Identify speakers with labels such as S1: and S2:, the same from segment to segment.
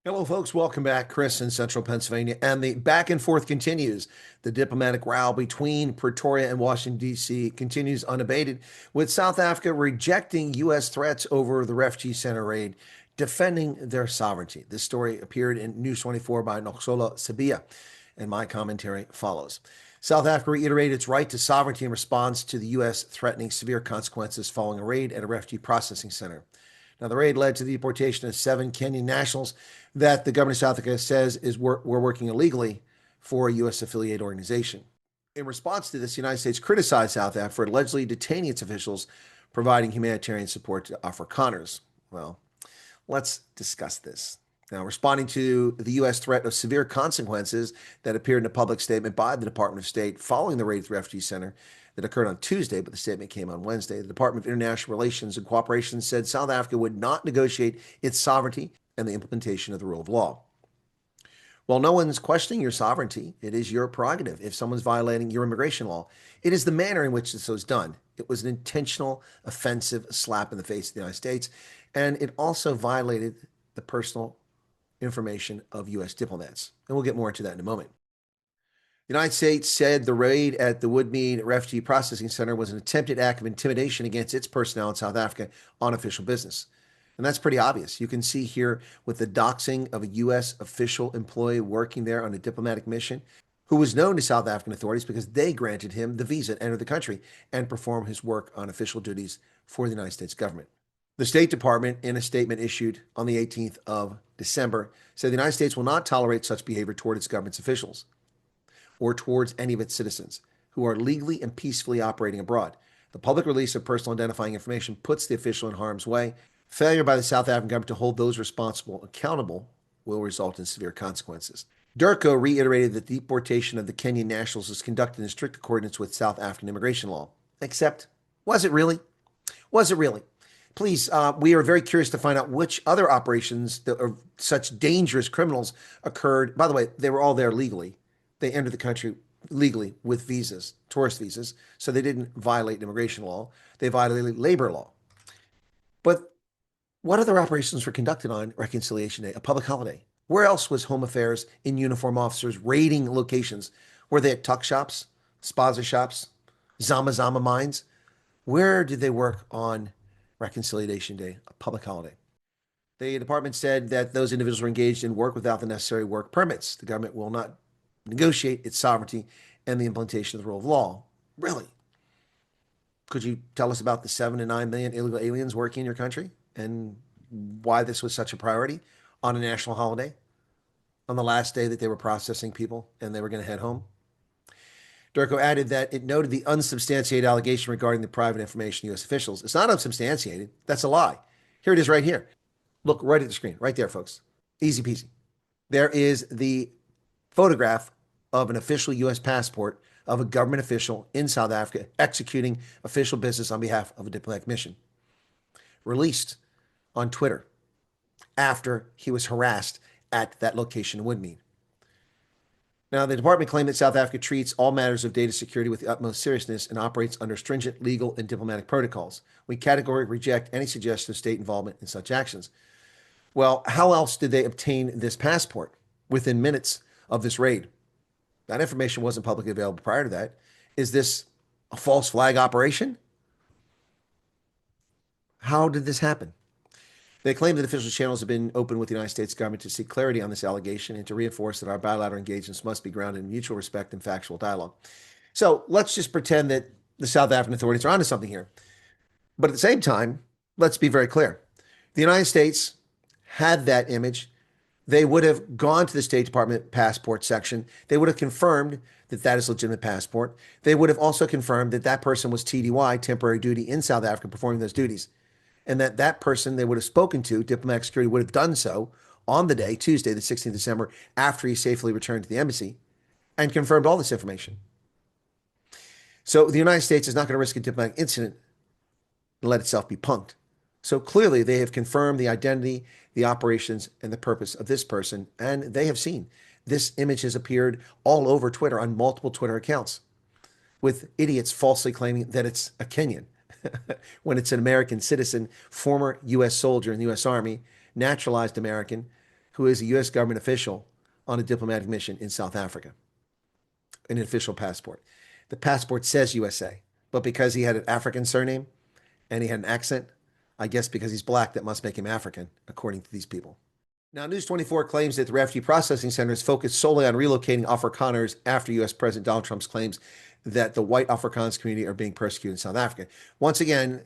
S1: Hello, folks. Welcome back. Chris in central Pennsylvania. And the back and forth continues. The diplomatic row between Pretoria and Washington, D.C. continues unabated, with South Africa rejecting U.S. threats over the refugee center raid, defending their sovereignty. This story appeared in News 24 by Noxola Sabia, and my commentary follows. South Africa reiterated its right to sovereignty in response to the U.S. threatening severe consequences following a raid at a refugee processing center. Now, the raid led to the deportation of 7 Kenyan nationals that the government of South Africa says were working illegally for a U.S. affiliate organization. In response to this, the United States criticized South Africa for allegedly detaining its officials, providing humanitarian support to Afrikaners. Well, let's discuss this. Now, responding to the U.S. threat of severe consequences that appeared in a public statement by the Department of State following the raid at the refugee center that occurred on Tuesday, but the statement came on Wednesday, the Department of International Relations and Cooperation said South Africa would not negotiate its sovereignty and the implementation of the rule of law. Well, no one's questioning your sovereignty. It is your prerogative. If someone's violating your immigration law, it is the manner in which this was done. It was an intentional, offensive slap in the face of the United States, and it also violated the personal information of U.S. diplomats. And we'll get more into that in a moment. The United States said the raid at the Woodmead Refugee Processing Center was an attempted act of intimidation against its personnel in South Africa on official business. And that's pretty obvious. You can see here with the doxing of a U.S. official employee working there on a diplomatic mission who was known to South African authorities because they granted him the visa to enter the country and perform his work on official duties for the United States government. The State Department, in a statement issued on the 18th of December, said the United States will not tolerate such behavior toward its government's officials or towards any of its citizens who are legally and peacefully operating abroad. The public release of personal identifying information puts the official in harm's way. Failure by the South African government to hold those responsible accountable will result in severe consequences. Durko reiterated that the deportation of the Kenyan nationals was conducted in strict accordance with South African immigration law. Except, was it really? Was it really? Please, we are very curious to find out which other operations that are such dangerous criminals occurred. By the way, they were all there legally. They entered the country legally with visas, tourist visas, so they didn't violate immigration law. They violated labor law. But what other operations were conducted on Reconciliation Day, a public holiday? Where else was Home Affairs in uniform officers raiding locations? Were they at tuck shops, spaza shops, Zama Zama mines? Where did they work on Reconciliation Day, a public holiday? The department said that those individuals were engaged in work without the necessary work permits. The government will not negotiate its sovereignty and the implementation of the rule of law. Really? Could you tell us about the 7 to 9 million illegal aliens working in your country and why this was such a priority on a national holiday on the last day that they were processing people and they were going to head home? Durko added that it noted the unsubstantiated allegation regarding the private information of U.S. officials. It's not unsubstantiated. That's a lie. Here it is right here. Look right at the screen, right there, folks. Easy peasy. There is the photograph of an official U.S. passport of a government official in South Africa executing official business on behalf of a diplomatic mission, released on Twitter after he was harassed at that location in Woodmead. Now, the department claimed that South Africa treats all matters of data security with the utmost seriousness and operates under stringent legal and diplomatic protocols. We categorically reject any suggestion of state involvement in such actions. Well, how else did they obtain this passport within minutes of this raid? That information wasn't publicly available prior to that. Is this a false flag operation? How did this happen? They claim that official channels have been open with the United States government to seek clarity on this allegation and to reinforce that our bilateral engagements must be grounded in mutual respect and factual dialogue. So let's just pretend that the South African authorities are onto something here. But at the same time, let's be very clear. The United States had that image. They would have gone to the State Department passport section. They would have confirmed that that is a legitimate passport. They would have also confirmed that that person was TDY, temporary duty in South Africa, performing those duties. And that that person they would have spoken to, diplomatic security, would have done so on the day, Tuesday, the 16th of December, after he safely returned to the embassy and confirmed all this information. So the United States is not going to risk a diplomatic incident and let itself be punked. So clearly they have confirmed the identity, the operations, and the purpose of this person, and they have seen. This image has appeared all over Twitter on multiple Twitter accounts with idiots falsely claiming that it's a Kenyan when it's an American citizen, former U.S. soldier in the U.S. Army, naturalized American, who is a U.S. government official on a diplomatic mission in South Africa, an official passport. The passport says USA, but because he had an African surname and he had an accent, I guess because he's black, that must make him African, according to these people. Now, News 24 claims that the refugee processing center is focused solely on relocating Afrikaners after U.S. President Donald Trump's claims that the white Afrikaans community are being persecuted in South Africa. Once again,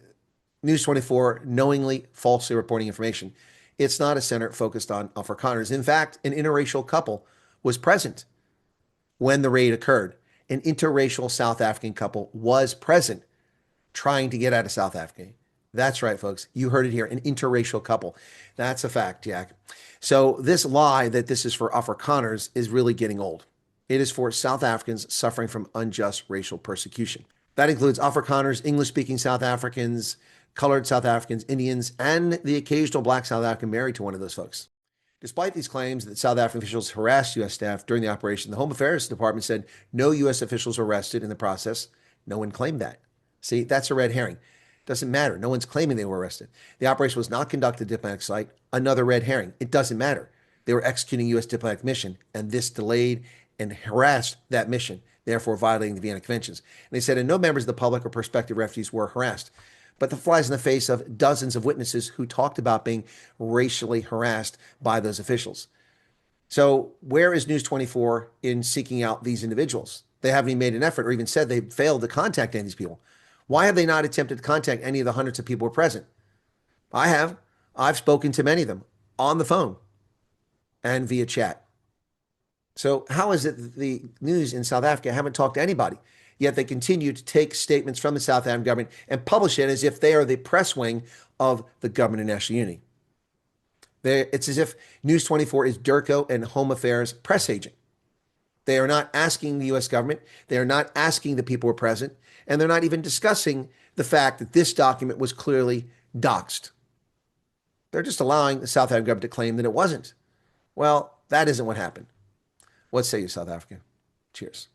S1: News 24 knowingly, falsely reporting information. It's not a center focused on Afrikaners. In fact, an interracial couple was present when the raid occurred. An interracial South African couple was present trying to get out of South Africa. That's right, folks. You heard it here, an interracial couple. That's a fact, Jack. So this lie that this is for Afrikaners is really getting old. It is for South Africans suffering from unjust racial persecution. That includes Afrikaners, English-speaking South Africans, colored South Africans, Indians, and the occasional black South African married to one of those folks. Despite these claims that South African officials harassed U.S. staff during the operation, the Home Affairs Department said no U.S. officials were arrested in the process. No one claimed that. See, that's a red herring. Doesn't matter. No one's claiming they were arrested. The operation was not conducted at a diplomatic site. Another red herring. It doesn't matter. They were executing U.S. diplomatic mission, and this delayed and harassed that mission, therefore violating the Vienna Conventions. And they said, and no members of the public or prospective refugees were harassed. But the flies in the face of dozens of witnesses who talked about being racially harassed by those officials. So where is News 24 in seeking out these individuals? They haven't even made an effort or even said they failed to contact any of these people. Why have they not attempted to contact any of the hundreds of people who were present? I have. I've spoken to many of them on the phone and via chat. So how is it that the news in South Africa haven't talked to anybody, yet they continue to take statements from the South African government and publish it as if they are the press wing of the government of national unity? It's as if News 24 is Durko and Home Affairs press agent. They are not asking the U.S. government. They are not asking the people who are present. And they're not even discussing the fact that this document was clearly doxed. They're just allowing the South African government to claim that it wasn't. Well, that isn't what happened. What say you, South Africa? Cheers.